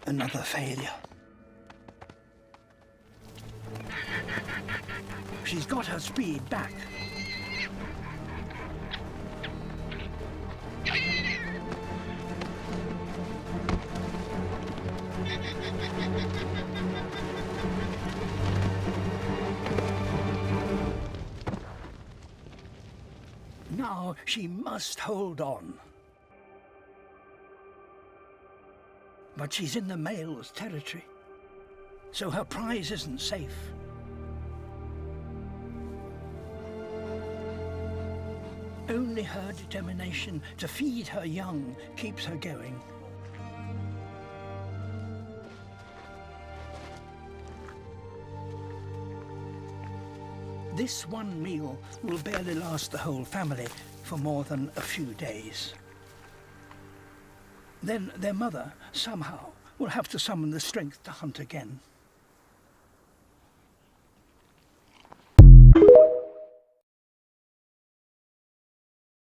Another failure. She's got her speed back. Now she must hold on. But she's in the male's territory, so her prize isn't safe. Only her determination to feed her young keeps her going. This one meal will barely last the whole family for more than a few days. Then their mother, somehow, will have to summon the strength to hunt again.